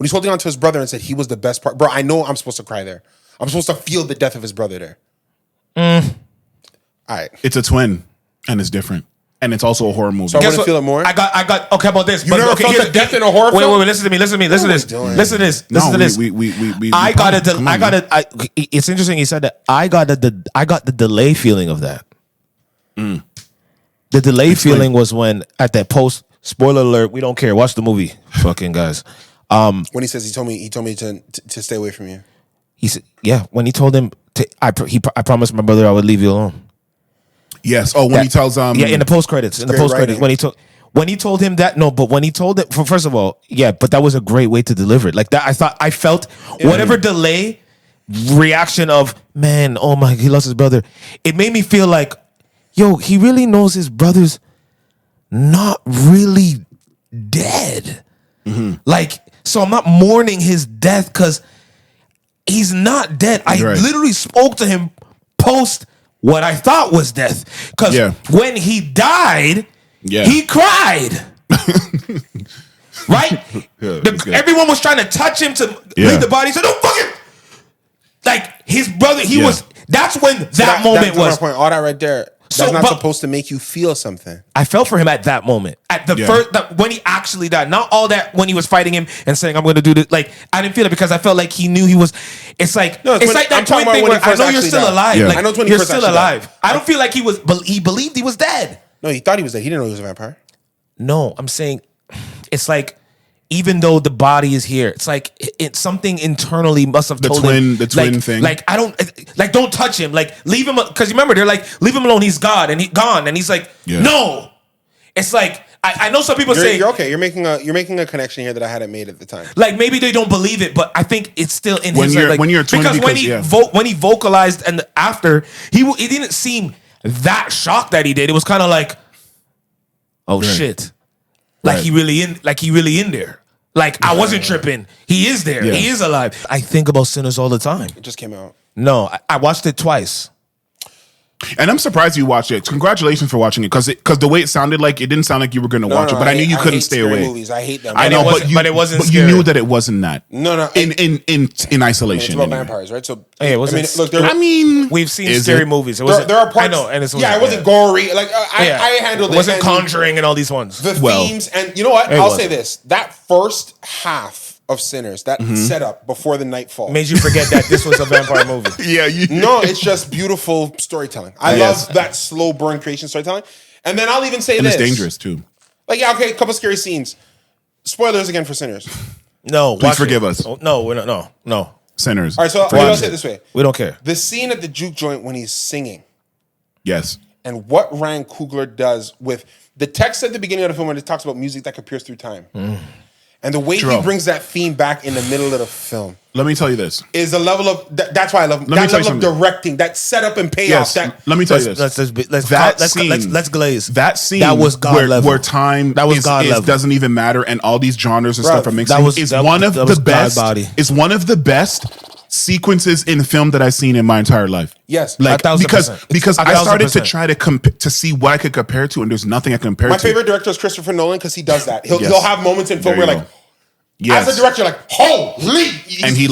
when he's holding on to his brother and said he was the best part. Bro, I know I'm supposed to cry there. I'm supposed to feel the death of his brother there. All right. It's a twin, and it's different. And it's also a horror movie. So I want to feel it more. I got. Okay, about this. You never felt the death in a horror film? Wait. Listen to me. Listen to this. Listen to this. I got it. It's interesting. He said that I got the delay feeling of that. The delay feeling was when at that post. Spoiler alert. We don't care. Watch the movie, fucking guys. When he says he told me to stay away from you. He said, yeah. When he told him, I promised my brother I would leave you alone. Yes. Oh, when he tells in the post credits. When he told him that, no, but when he told it, first of all, yeah, but that was a great way to deliver it. Like that, I felt whatever delay reaction of, man, oh my, he lost his brother. It made me feel like, yo, he really knows his brother's not really dead. Like, so I'm not mourning his death because he's not dead. I literally spoke to him post what I thought was death. Because when he died, he cried. Right? Everyone was trying to touch him to leave the body. He said, don't fucking... Like, his brother, he was... That's when that moment was... Point. All that right there, that's not supposed to make you feel something. I felt for him at that moment. At the first... when he actually died. Not all that when he was fighting him and saying, I'm going to do this. Like, I didn't feel it because I felt like he knew he was... It's like... No, it's like that twin thing where I know you're still alive. Like, I know you're still alive. I don't feel like he was... He believed he was dead. No, he thought he was dead. He didn't know he was a vampire. No, I'm saying... It's like... Even though the body is here, it's like it's something internally must have told him. The twin thing. Like don't touch him. Like leave him, because remember they're like leave him alone. He's God and he gone, and he's like no. It's like I know some people say you're okay. You're making a connection here that I hadn't made at the time. Like maybe they don't believe it, but I think it's still in his when you're a twin because when he vocalized and after he didn't seem that shocked that he did. It was kind of like shit. Like he really in there. Like I wasn't tripping. He is there. He is alive. I think about Sinners all the time. It just came out. No, I watched it twice. And I'm surprised you watched it. Congratulations for watching it, because the way it sounded like, it didn't sound like you were going to watch it. But I knew you couldn't stay away. Movies. I hate them. I know, but it wasn't. But you knew that it wasn't that. No. In isolation, it's about vampires, right? So it wasn't. We've seen scary movies. There are parts. I know, and it wasn't gory. Like I handled it. It wasn't Conjuring and all these ones. The themes, and you know what? I'll say this: that first half of Sinners, that setup before the nightfall, made you forget that this was a vampire movie. No, it's just beautiful storytelling. I love that slow burn creation storytelling. And then I'll even say this. It's dangerous too. Like, a couple scary scenes. Spoilers again for Sinners. No, please forgive us. No, we're not. No. Sinners. All right, so I'll say it this way. We don't care. The scene at the juke joint when he's singing. Yes. And what Ryan Coogler does with the text at the beginning of the film when it talks about music that could pierce through time. And the way he brings that theme back in the middle of the film. Let me tell you this. Is a level of... That's why I love him. That level of directing, that setup and payoff. Yes. Let me tell you this. Let's glaze. That scene that was God level. Where time doesn't even matter and all these genres and stuff are mixing. Is one of the best sequences in film that I've seen in my entire life. Yes. Like, because I started to try to see what I could compare to, and there's nothing I can compare to. My favorite director is Christopher Nolan because he does that. He'll have moments in film where like, as a director, like, holy, and he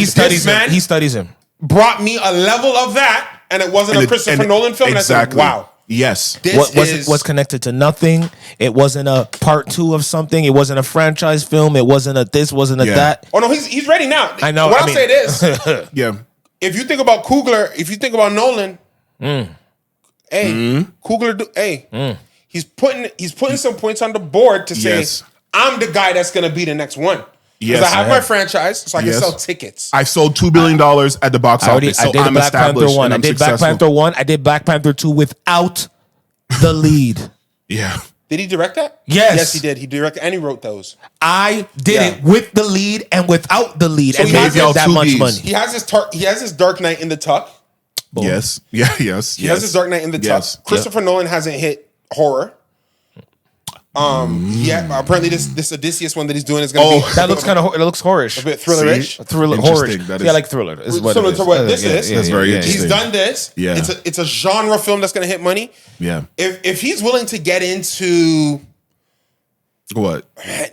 studies him. Brought me a level of that, and it wasn't a Christopher Nolan film. Exactly. And I said, wow. Yes. It was connected to nothing. It wasn't a part 2 of something. It wasn't a franchise film. It wasn't a this, wasn't a that. Oh no, he's ready now. I know. I'll say this. If you think about Coogler, if you think about Nolan, Coogler, he's putting some points on the board to say, I'm the guy that's gonna be the next one. Because I have my franchise, so I can sell tickets. I sold $2 billion at the box office. So I'm established and I'm successful. Black Panther 1. I did Black Panther 2 without the lead. Did he direct that? Yes, he did. He directed and he wrote those. I did it with the lead and without the lead, so and made that much money. He has his Dark Knight in the tuck. Boom. Yes. He has his Dark Knight in the tuck. Christopher Nolan hasn't hit horror. Apparently this Odysseus one that he's doing is going to be... That looks kind of... It looks horror-ish. A bit thriller-ish. Horror-ish. I like thriller. Is what similar to what this is. That's very interesting. He's done this. Yeah. It's a genre film that's going to hit money. Yeah. If he's willing to get into What?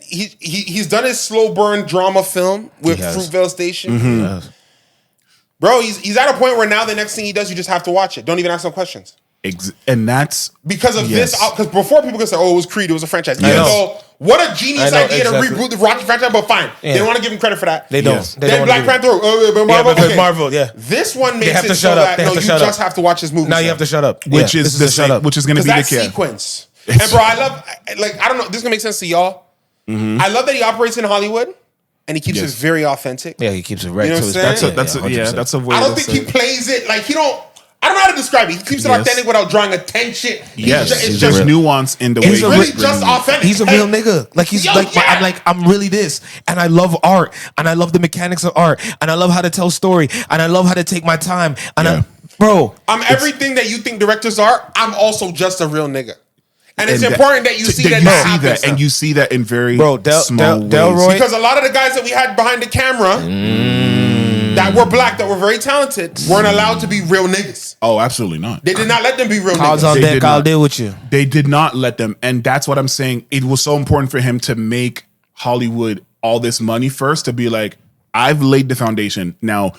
He's done his slow burn drama film with Fruitvale Station. Mm-hmm. Bro, he's at a point where now the next thing he does, you just have to watch it. Don't even ask no questions. And that's because of this. Because before people could say, "Oh, it was Creed, it was a franchise." Even though, what a genius idea to reboot the Rocky franchise. But fine, they don't want to give him credit for that. They don't. Yes. They then don't Black Panther, Marvel. Marvel. Yeah. This one makes it so that you just have to watch this movie. Now you have to shut up. Which is going to be the case. Sequence. And bro, I love. I don't know. This is gonna make sense to y'all. Mm-hmm. I love that he operates in Hollywood. And he keeps it very authentic. Yeah, he keeps it right. You know what I'm saying? That's a way. I don't think he plays it like he don't. I don't know how to describe it. He keeps it authentic without drawing attention. Yes, it's just nuance in the way. He's really just authentic. He's a real nigga. Like he's I'm really this, and I love art, and I love the mechanics of art, and I love how to tell story, and I love how to take my time, and I'm everything that you think directors are. I'm also just a real nigga. And it's important that you see that. And you see that in very small ways. Delroy. Because a lot of the guys that we had behind the camera that were black, that were very talented, weren't allowed to be real niggas. Oh, absolutely not. They did not let them be real Carl's niggas. on deck, I'll deal with you. They did not let them. And that's what I'm saying. It was so important for him to make Hollywood all this money first, to be like, I've laid the foundation. Now,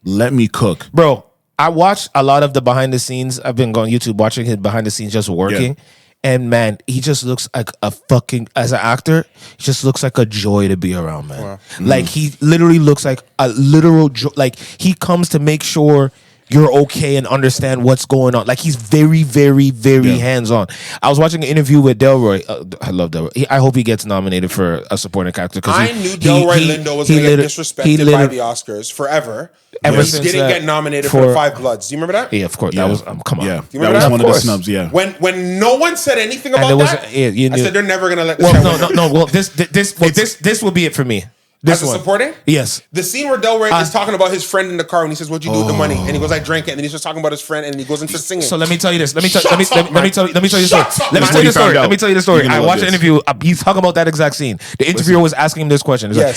let me cook. Bro, I watched a lot of the behind the scenes. I've been going YouTube watching his behind the scenes just working. Yeah. And man, he just looks like a fucking, as an actor, he just looks like a joy to be around, man. Wow. Like he literally looks like a literal joy. Like he comes to make sure you're okay and understand what's going on. Like he's very, very, very hands-on. I was watching an interview with Delroy. I love Delroy. I hope he gets nominated for a supporting character. I knew Delroy Lindo was going to get disrespected by the Oscars forever. Ever since he didn't get nominated for Five Bloods. Do you remember that? Yeah, of course. That was come on. Yeah, that was one of the snubs. Yeah. When no one said anything about that, I said they're never gonna let. No. Well, this will be it for me. This one supporting? Yes. The scene where Delroy is talking about his friend in the car and he says, "What'd you do with the money?" And he goes, "I drank it." And then he's just talking about his friend and he goes into singing. So let me tell you this. Let me tell you the story. I watched an interview. He's talking about that exact scene. The interviewer was asking him this question. He's like,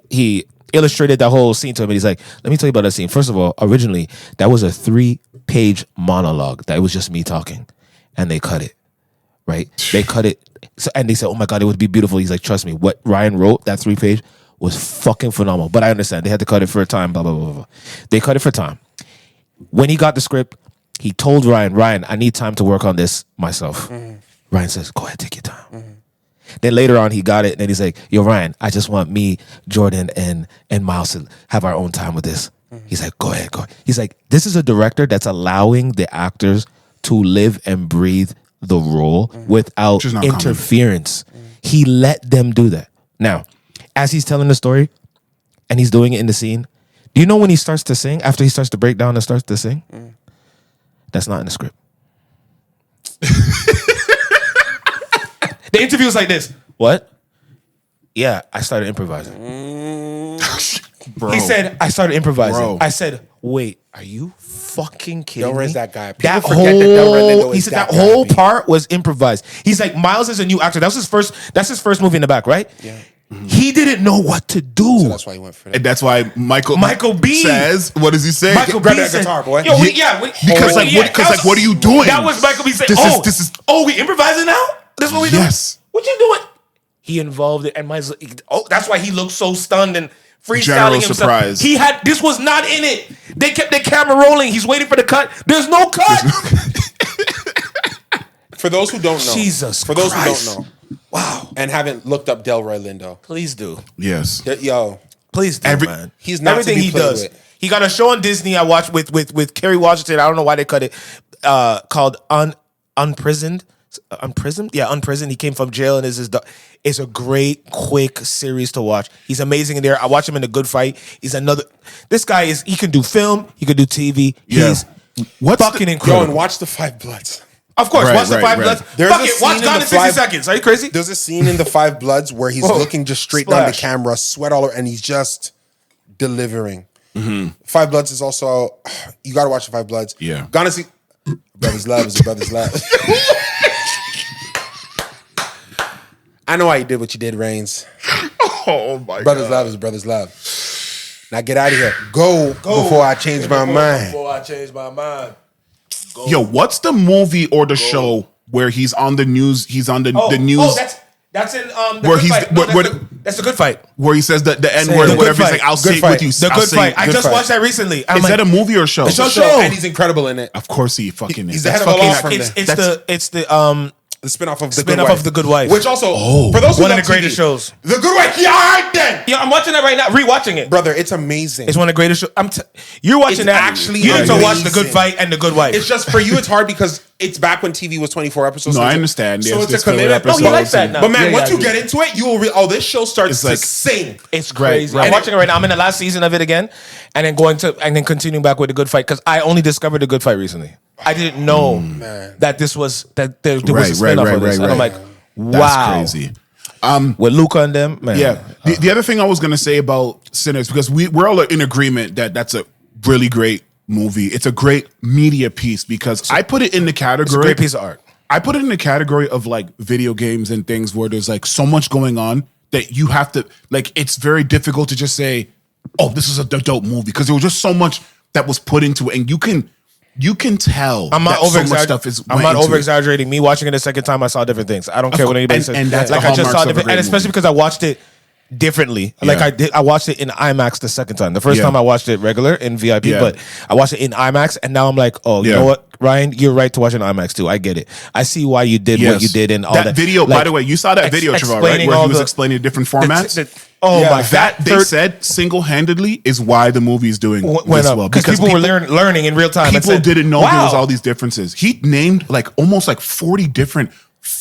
he illustrated that whole scene to him, and he's like, "Let me tell you about that scene. First of all, originally that was a 3-page monologue that was just me talking, and they cut it. Right? They cut it, and they said, "Oh my god, it would be beautiful." He's like, "Trust me, what Ryan wrote, that 3-page, was fucking phenomenal." But I understand they had to cut it for a time. Blah blah blah blah. They cut it for time. When he got the script, he told Ryan, "I need time to work on this myself." Mm-hmm. Ryan says, "Go ahead, take your time." Mm-hmm. Then later on, he got it, and then he's like, "Yo, Ryan, I just want me, Jordan, and Miles to have our own time with this." Mm-hmm. He's like, go ahead. He's like, this is a director that's allowing the actors to live and breathe the role without interference. He let them do that. Now, as he's telling the story, and he's doing it in the scene, do you know when he starts to sing, after he starts to break down and starts to sing? That's not in the script. The interview was like this. What? Yeah, I started improvising. Bro. He said, I started improvising. Bro. I said, wait, are you fucking kidding me? That guy. That whole, he said that whole part was improvised. He's like, Miles is a new actor. That's his first movie in the back, right? Yeah. Mm-hmm. He didn't know what to do. So that's why he went for that. And that's why Michael B says, what does he say? Michael B said, guitar, boy. Yo, because what are you doing? That was Michael B saying, we improvising now? This is what we doing? Yes. What you doing? He involved it, and Miles. That's why he looked so stunned and freestyling himself. Surprise. This was not in it. They kept the camera rolling. He's waiting for the cut. There's no cut. For those who don't know. Jesus For those Christ. who don't know. Wow. And haven't looked up Delroy Lindo. Please do. Yes. Please do, man. He's not everything to be he played does. with. He got a show on Disney I watched with Kerry Washington. I don't know why they cut it. Called Unprisoned. Unprisoned? Yeah, Unprisoned. He came from jail and it's a great, quick series to watch. He's amazing in there. I watch him in The Good Fight. This guy he can do film, he can do TV. He's fucking incredible. Go and watch The Five Bloods. Of course, watch The Five Bloods. Watch Gone in 60 Seconds. Are you crazy? There's a scene in The Five Bloods where he's looking just straight down the camera, sweat all over, and he's just delivering. Mm-hmm. Five Bloods is also, you got to watch The Five Bloods. Yeah. Gone to see, brother's love is a brother's love. I know why you did what you did, Reigns. Oh my brother's love is brother's love. Now get out of here. Go before I change my mind. Before I change my mind. Go. Yo, what's the movie or the show where he's on the news. He's on the news. Oh, that's in the where good he's fight. That's the good fight. Where he says the N word, whatever. He's like, I'll say it with you. The good fight. I just watched that recently. Is that a movie or a show? It's a show, and he's incredible in it. Of course, he fucking is. He's the head of a law firm. It's the spinoff of The Good Wife, which also for those who one of love the greatest shows. The Good Wife. Yeah, all right then. Yeah, I'm watching that right now, rewatching it, brother. It's amazing. It's one of the greatest shows. You're watching that. Actually, you need to watch The Good Fight and The Good Wife. It's just for you. It's hard because it's back when TV was 24 episodes. No, I understand. So it's a commitment. Oh, you like that now? But man, once you get into it, you will. This show starts to sing. It's crazy. I'm watching it right now. I'm in the last season of it again, and then continuing back with The Good Fight because I only discovered The Good Fight recently. I didn't know that there was a spinoff of this, and I'm like, wow, that's crazy. With Luca and them, man. Yeah. The other thing I was gonna say about Sinners, because we're all in agreement that that's a really great movie. It's a great media piece because I put it in the category. It's a great piece of art. I put it in the category of like video games and things where there's like so much going on that you have to like. It's very difficult to just say, "Oh, this is a dope movie," because there was just so much that was put into it, and you can tell. I'm not so much stuff is. I'm not over exaggerating. Me watching it a second time, I saw different things. I don't care what anybody says. And that's like I just saw different, and especially movie. because I watched it differently. Yeah. Like I watched it in IMAX the second time. The first time I watched it regular in VIP, but I watched it in IMAX, and now I'm like, oh, you know what, Ryan, you're right to watch it in IMAX too. I get it. I see why you did what you did and all that. Video, like, by the way, you saw that video, Trevor, right? Where he was explaining the different formats. My that they said single-handedly is why the movie is doing this well because people were learning in real time. People didn't know there was all these differences. He named like almost like 40 different.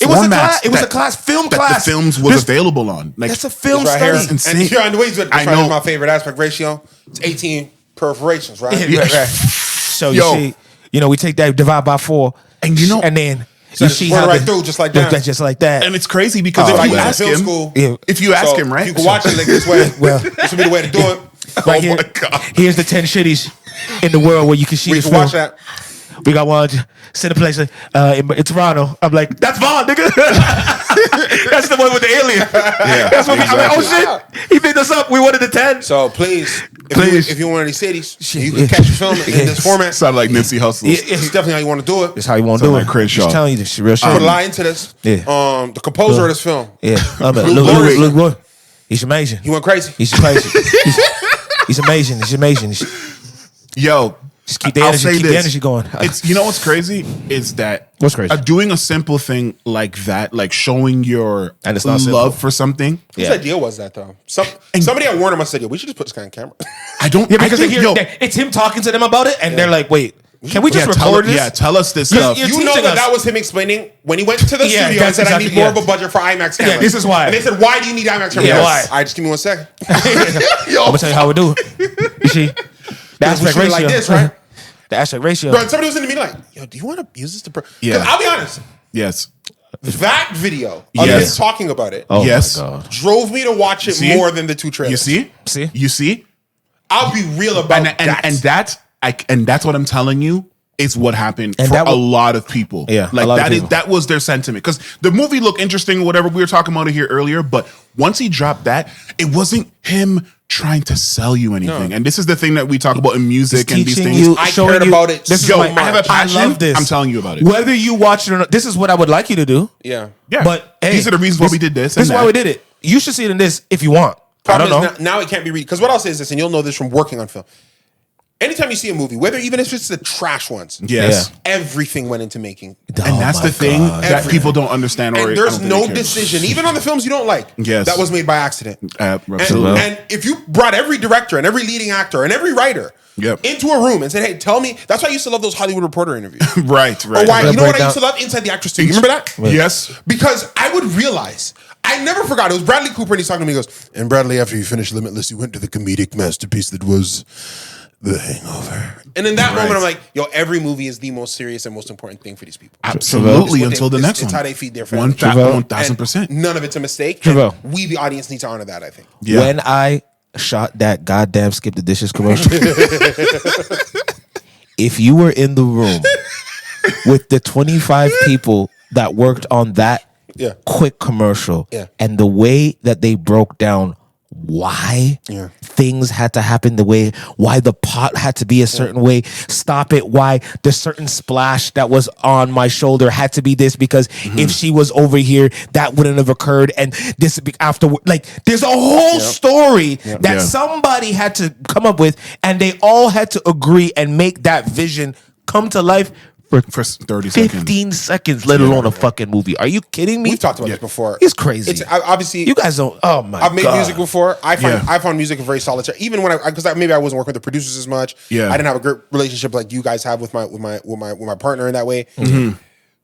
It was a class, film class. The films was available on. Like, that's a film right study. Here. And here on the way, I know my favorite aspect ratio. It's 18 perforations, right? Right. So you see, we take that divide by 4, and then so you see how right through just like that. Just like that. And it's crazy because if you ask him, right? You can watch it like this way. Well, this would be the way to do it. Right here, my God. Here's the 10 shitties in the world where you can see this film. Watch that. We got one Cineplace in Toronto. I'm like, that's Vaughn, nigga. That's the one with the alien. Yeah, that's what I'm like, oh shit, he picked us up. We wanted the 10. So please, if you're one of these cities, you can catch a film in this format. Sound like Nipsey Hussle. It's definitely how you want to do it. It's how you want to do it. Chris Shaw. Just telling you this real shit. Put a lie into this. Yeah. The composer of this film. Yeah. Look, he's amazing. He went crazy. He's crazy. He's amazing. He's amazing. Yo. Just keep the energy going. It's what's crazy is that what's crazy? Doing a simple thing like that, like showing your love for something. Whose idea was that though? Somebody at Warner must have said, "Yo, we should just put this guy on camera." I don't. Yeah, because it's him talking to them about it, and they're like, "Wait, can we just record this?" Yeah, tell us this stuff. You know that was him explaining when he went to the studio and said, "I need more of a budget for IMAX cameras." Yeah, this is why. And they said, "Why do you need IMAX cameras?" Yeah, why? All right, just give me 1 second. I'm gonna tell you how we do it. You see, the aspect ratio like this, right? The aspect ratio. Bro, somebody was in the meeting like, "Yo, do you want to use this to?" Yeah. I'll be honest. Yes. That video of him talking about it. Oh yes. My God. Drove me to watch it more than the 2 trailers. You see? I'll be real about that. And that's what I'm telling you. Is what happened for a lot of people. Yeah, like that was their sentiment. Because the movie looked interesting, whatever we were talking about it here earlier. But once he dropped that, it wasn't him trying to sell you anything. No. And this is the thing that we talk about in music and these things. I cared about it. I have a passion. I love this. I'm telling you about it. Whether you watch it or not, this is what I would like you to do. Yeah. But hey, these are the reasons why we did this. This is why we did it. You should see it in this if you want. I don't know. Now it can't be read. Because what I'll say is this, and you'll know this from working on film. Anytime you see a movie, even if it's the trash ones, everything went into making. And that's the thing that people don't understand. And there's no decision, even on the films you don't like, that was made by accident. Absolutely. And if you brought every director and every leading actor and every writer into a room and said, "Hey, tell me," that's why I used to love those Hollywood Reporter interviews. Right. Or why, you know what I used to love? Inside the Actors Studio. You remember that? Right. Yes. Because I would realize, I never forgot, it was Bradley Cooper and he's talking to me, he goes, "And Bradley, after you finished Limitless, you went to the comedic masterpiece that was The Hangover." And in that moment, I'm like, yo, every movie is the most serious and most important thing for these people. Absolutely, until the next one. It's how they feed their family. 1,000%. None of it's a mistake. We, the audience, need to honor that, I think. Yeah. When I shot that goddamn Skip the Dishes commercial, if you were in the room with the 25 people that worked on that quick commercial and the way that they broke down why things had to happen the way, why the pot had to be a certain way, stop it, why the certain splash that was on my shoulder had to be this, because if she was over here, that wouldn't have occurred, and this afterward, like there's a whole story that somebody had to come up with, and they all had to agree and make that vision come to life for 30 15 seconds, let alone a fucking movie. Are you kidding me? We've talked about this before. It's crazy. It's obviously you guys don't. Oh my! I've made God. music before. I found music very solitary. Even when because maybe I wasn't working with the producers as much. Yeah, I didn't have a great relationship like you guys have with my partner in that way.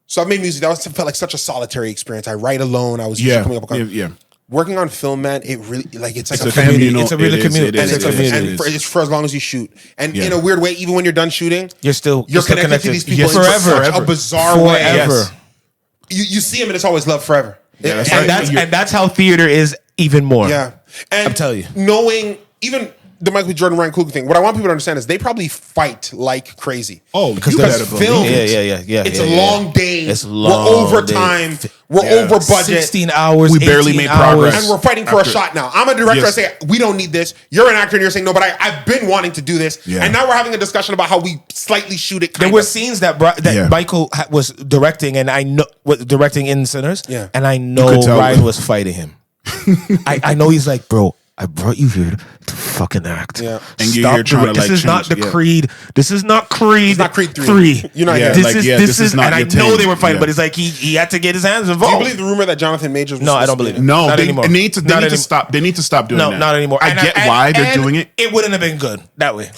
So I made music that felt like such a solitary experience. I write alone. I was coming up with working on film, man. It really it's like a community. It's a really community. It's for as long as you shoot. And in a weird way, even when you're done shooting, you're connected to these people forever. in such a bizarre way. Yes. You see them and it's always love forever. Yeah, that's how theater is even more. Yeah, and I'm telling you, knowing even the Michael B. Jordan, Ryan Coogler thing. What I want people to understand is they probably fight like crazy. Oh, because they're film. It's a long day. It's long. We're overtime. We're over budget. 16 hours. We barely made progress, and we're fighting for a shot now. I'm a director. I say we don't need this. You're an actor, and you're saying no, but I've been wanting to do this, and now we're having a discussion about how we slightly shoot it. There were scenes that Michael was directing, and I know directing in Sinners, and I know Ryan was fighting him. I know he's like, bro, I brought you here to fucking act. Yeah. And you're here trying to this is not the Creed. This is not Creed. It's not Creed 3. You're not this is not. And I know they were fighting, but it's like he had to get his hands involved. Do you believe the rumor that Jonathan Majors was I don't believe it. No, not anymore. They need to stop. They need to stop doing that. No, not anymore. I get why they're doing it. It wouldn't have been good that way.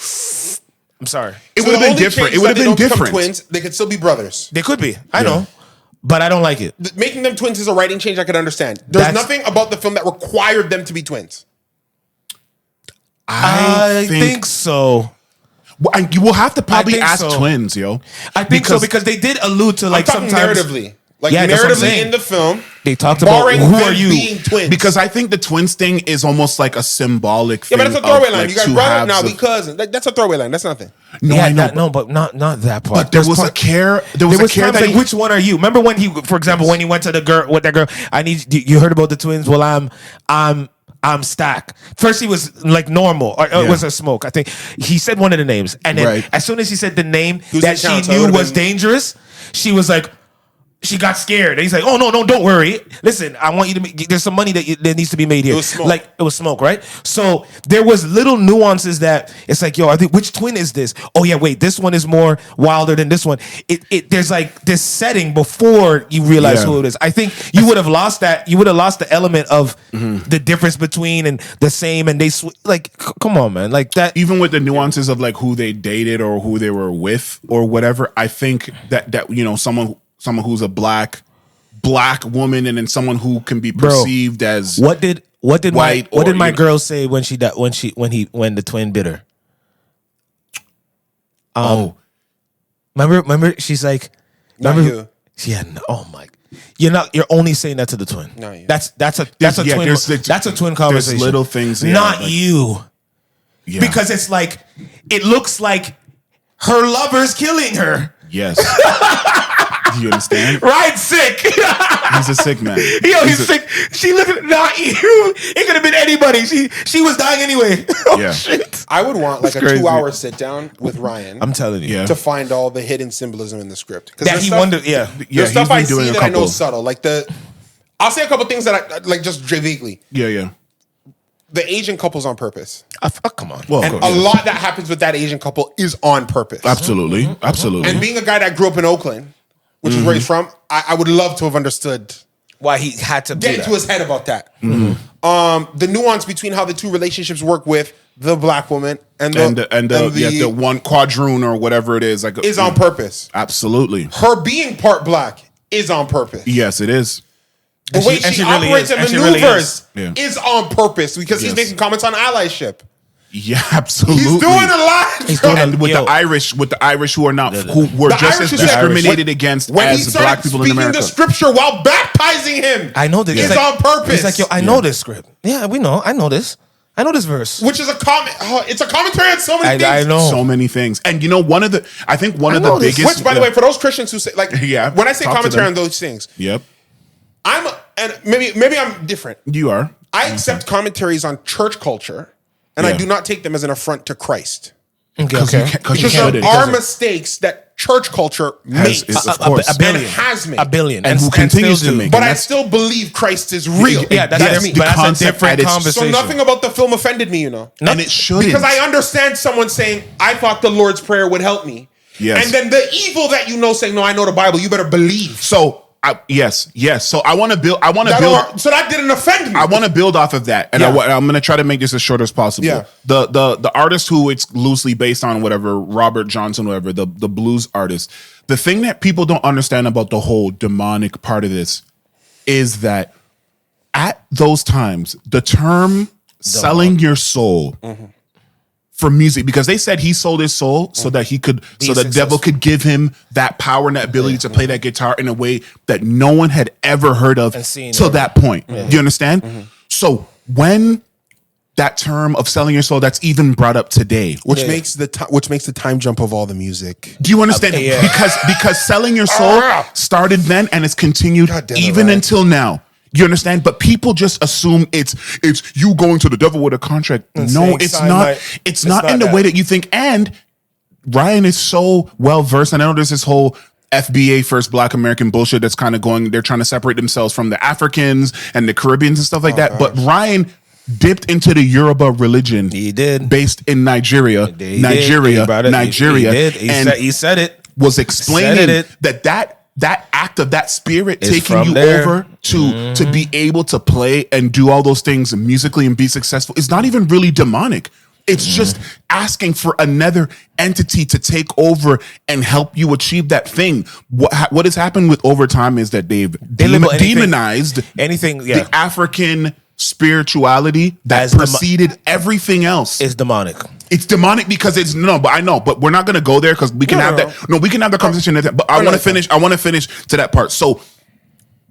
I'm sorry. It would have been different. It would have been different. Twins, they could still be brothers. They could be. I know. But I don't like it. Making them twins is a writing change I could understand. There's nothing about the film that required them to be twins. I think so. You will have to probably ask twins, yo. I think so because they did allude to sometimes narratively. Narratively in the film, they talked about who are you being twins. Because I think the twins thing is almost like a symbolic thing. Yeah, but that's a throwaway line. You guys brought it now because that's a throwaway line. That's nothing. No, I know, but not that part. But there was a care. There was a care that which one are you? Remember when for example, when he went to the girl with that girl? You heard about the twins? Well, I'm Stack. First, he was like normal, or it was a Smoke. I think he said one of the names, and then as soon as he said the name that she knew was dangerous, she was like, she got scared. And he's like, "Oh no, don't worry. Listen, I want you to make. There's some money that needs to be made here. It was Smoke, right? So there was little nuances that it's like, yo, I think which twin is this? Oh yeah, wait, this one is more wilder than this one. There's like this setting before you realize who it is. I think you would have lost that. You would have lost the element of the difference between and the same. And come on, man, like that. Even with the nuances of like who they dated or who they were with or whatever, I think that someone who's a black woman and then someone who can be perceived as what did white my girl say when the twin bit her? Remember she's like, you. Yeah, no, oh my, you're only saying that to the twin. Not you. That's a twin. That's a twin conversation. There's little things, not you, because it's like it looks like her lover's killing her. Yes. Do you understand? Ryan's sick. He's a sick man. Yo, he's sick. She looked at not you. It could have been anybody. She was dying anyway. Shit. I would want like a 2-hour sit down with Ryan. I'm telling you, to find all the hidden symbolism in the script. That he wondered. There's stuff I see that I know is subtle. Like I'll say a couple things that I like just vaguely. Yeah. The Asian couple's on purpose. Come on. Well, and a lot that happens with that Asian couple is on purpose. Absolutely. Absolutely. And being a guy that grew up in Oakland, which is where he's from, I would love to have understood why he had to get into his head about that. The nuance between how the two relationships work with the black woman and the one quadroon or whatever it is is on purpose. Absolutely. Her being part black is on purpose. Yes, it is. The way she operates and maneuvers is on purpose because he's making comments on allyship. Yeah, absolutely. He's doing a lot. And with the Irish who are not who were just as discriminated against as black people in America. Speaking the scripture while baptizing him. I know this. It's on purpose. He's like, yo, I know this script. Yeah, we know. I know this. I know this verse. Which is a comment. It's a commentary on so many things. I know so many things. And you know, one of the biggest. Which, by the way, for those Christians who say when I say commentary on those things, yep. Maybe I'm different. You are. I accept commentaries on church culture, and I do not take them as an affront to Christ. Because there are mistakes that church culture makes. Of course. A billion. And has made. A billion. And who continues to make. But I still believe Christ is real. Yeah, that's the a concept different at its- conversation. So nothing about the film offended me, And it shouldn't. Because I understand someone saying, I thought the Lord's Prayer would help me. Yes. And then the evil that saying, no, I know the Bible, you better believe. So yes. So I want to build. So that didn't offend me. I want to build off of that, and I'm going to try to make this as short as possible. Yeah. The artist who it's loosely based on, whatever, Robert Johnson, whatever, the blues artist. The thing that people don't understand about the whole demonic part of this is that at those times, the term selling your soul for music, because they said he sold his soul so that he could, so the devil could give him that power and that ability to play that guitar in a way that no one had ever heard of till that point. Do you understand? So when that term of selling your soul, that's even brought up today, which makes the time jump of all the music. do you understand? Because selling your soul started then and it's continued even until now. You understand? But people just assume it's you going to the devil with a contract. No, it's not. It's not in the way that you think. And Ryan is so well versed. And I know there's this whole FBA, First Black American bullshit that's kind of going. They're trying to separate themselves from the Africans and the Caribbeans and stuff like that. But Ryan dipped into the Yoruba religion. He did. Based in Nigeria. Nigeria. He said it. Was explaining that act of that spirit taking you over to be able to play and do all those things musically and be successful is not even really demonic. It's just asking for another entity to take over and help you achieve that thing. What has happened with over time is that they've demonized the African spirituality that preceded everything else. Is demonic. It's demonic because but we're not going to go there because we can have that. No, we can have the conversation. But I want to finish. I want to finish to that part. So,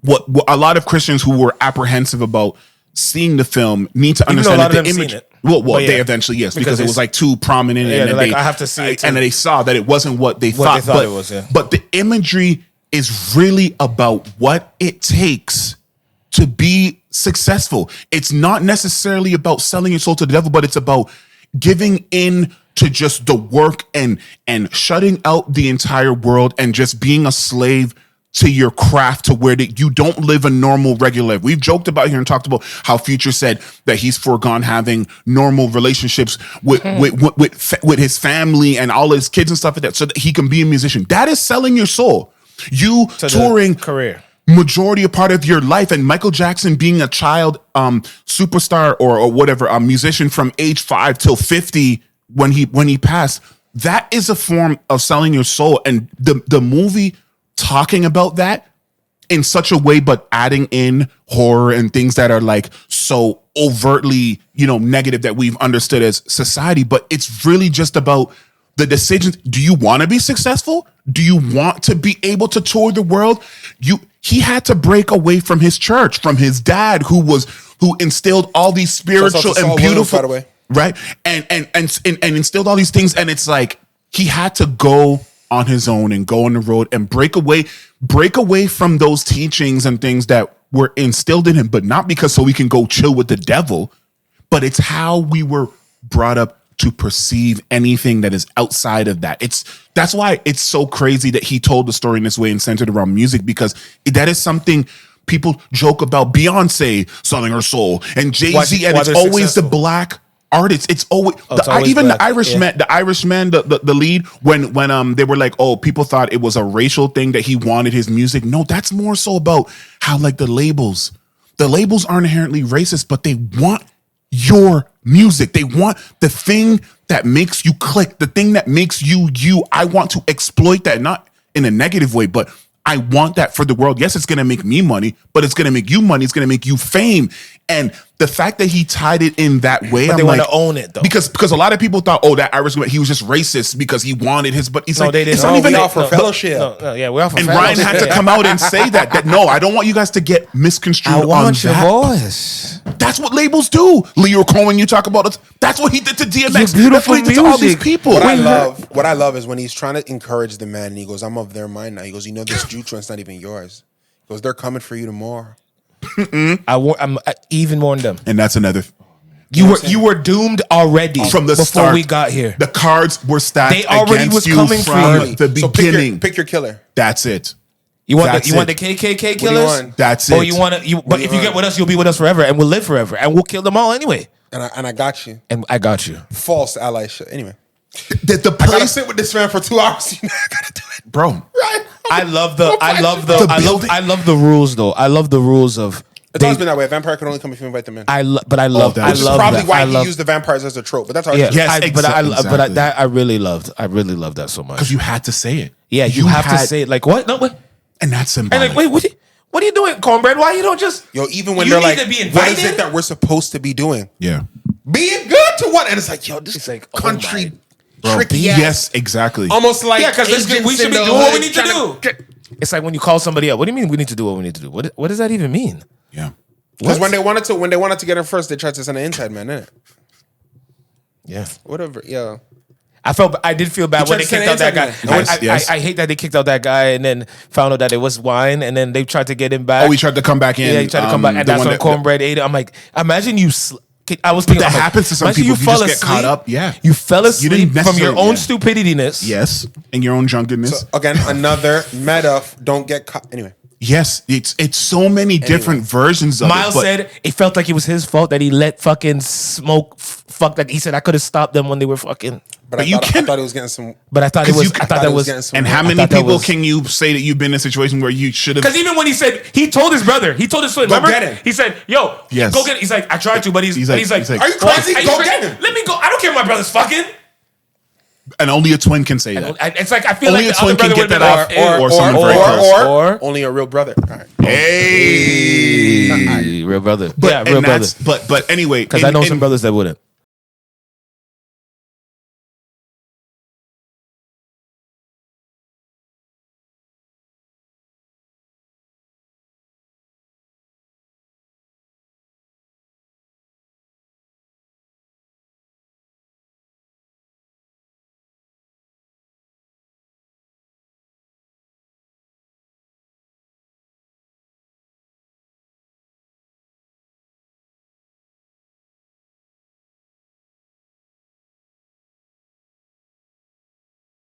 what a lot of Christians who were apprehensive about seeing the film need to understand that the image. Well, they eventually because it was like too prominent, and I have to see it, and they saw that it wasn't what they thought it was. Yeah. But the imagery is really about what it takes to be successful. It's not necessarily about selling your soul to the devil, but it's about giving in to just the work and shutting out the entire world and just being a slave to your craft, to where you don't live a normal, regular life. We've joked about here and talked about how Future said that he's foregone having normal relationships with his family and all his kids and stuff like that so that he can be a musician. That is selling your soul. You touring career. Majority a part of your life, and Michael Jackson being a child superstar or whatever, a musician from age 5 till 50 when he passed, that is a form of selling your soul. And the movie talking about that in such a way, but adding in horror and things that are like so overtly, negative that we've understood as society. But it's really just about the decisions. Do you want to be successful? Do you want to be able to tour the world? He had to break away from his church, from his dad, who instilled all these spiritual and beautiful, by the way. Right? And instilled all these things. And it's like he had to go on his own and go on the road and break away from those teachings and things that were instilled in him, but not because so we can go chill with the devil, but it's how we were brought up to perceive anything that is outside of that. That's why it's so crazy that he told the story in this way and centered around music, because that is something people joke about. Beyonce selling her soul and Jay-Z, and it's always successful. The black artists. It's always the Irishman, the lead, when they were like, oh, people thought it was a racial thing that he wanted his music. No, that's more so about how like the labels aren't inherently racist, but they want your music. They want the thing that makes you click, the thing that makes you. I want to exploit that, not in a negative way, but I want that for the world. Yes, it's going to make me money, but it's going to make you money. It's going to make you fame. And the fact that he tied it in that way, but they want to own it though, because a lot of people thought, oh, that Irish he was just racist because he wanted his. But he's they didn't. It's not even we offer fellowship. We offer. And Ryan had to come out and say that no, I don't want you guys to get misconstrued. I want your voice. That's what labels do. Leo Cohen, you talk about it. That's what he did to DMX. Beautiful That's what he did to all these people. What I love is when he's trying to encourage the man, and he goes, "I'm of their mind now." He goes, "You know, this Jew trend's not even yours." He goes, "They're coming for you tomorrow." I even warned them. And that's another. You were doomed already from the before start. we got here. The cards were stacked. They already against was you coming for from you. the beginning. Pick your killer. That's it. You want That's the it. KKK What do you killers? want? That's Or it. you want to? But if you get with us, you'll be with us forever, and we'll live forever, and we'll kill them all anyway. And I got you. And I got you, False ally shit. Anyway, the I gotta place, sit with this man for 2 hours. I gotta do it, bro. right? I love the rules though. I love the rules of. It's always been that way. A vampire can only come if you invite them in. I love that. I Which is love probably that. why I love, he used the vampires as a trope. But that's how. yeah, Yes, exactly. that I really loved. I really loved that so much. Because you had to say it. Yeah, you have to say it. Like what? No, what? And that's And symbolic. like, wait, what are you doing, Cornbread? Why you don't just? Yo, even when you they're need like, to be what is invited? it that we're supposed to be doing? Yeah. Being good to what? And it's like, yo, this It's like, oh country my. tricky ass. Yes, exactly. Almost like Yeah, because agents we should in be the doing what we hood need to trying do. It's like when you call somebody up. What do you mean we need to do what we need to do? What does that even mean? Yeah. Because when they wanted to get in first, they tried to send an inside man, innit? Yeah. Whatever, yeah. I did feel bad You when they tried to kicked out send that guy. inside man. Yes. I hate that they kicked out that guy and then found out that it was wine and then they tried to get him back. Oh, he tried to come back in. Yeah, he tried to come back, and the that's one when that- Cornbread ate it. I'm like, imagine you. I was thinking that I'm like, happens to some imagine people. You fell just get caught up. Yeah. you fell asleep didn't from your necessarily- own yeah. stupidityness. Yes. And your own drunkenness. So, again, another meta. Don't get caught. Anyway, Yes. It's so many different versions of Miles it. but- said it felt like it was his fault that he let fucking smoke fuck that. He said I could have stopped them when they were fucking. but you I can't- thought it was getting some. But I thought it 'Cause was. you- I thought that was. getting some. And how I many thought that people was- can you say that you've been in a situation where you should have? Because even when he said he told his brother, he told his twin, Go remember? get him. He said, "Yo, Yes. go get." Him. He's like, "I tried to, but he's like, Are you crazy? Go get him. Let me go. I don't care if my brother's fucking." And only a twin can say that. It's like I feel Only like a the other twin can brother get would that have off, or someone very close. or only a real brother. All right. Hey. real brother. But, Yeah, real and brother. that's, but anyway, Because I know some brothers that wouldn't.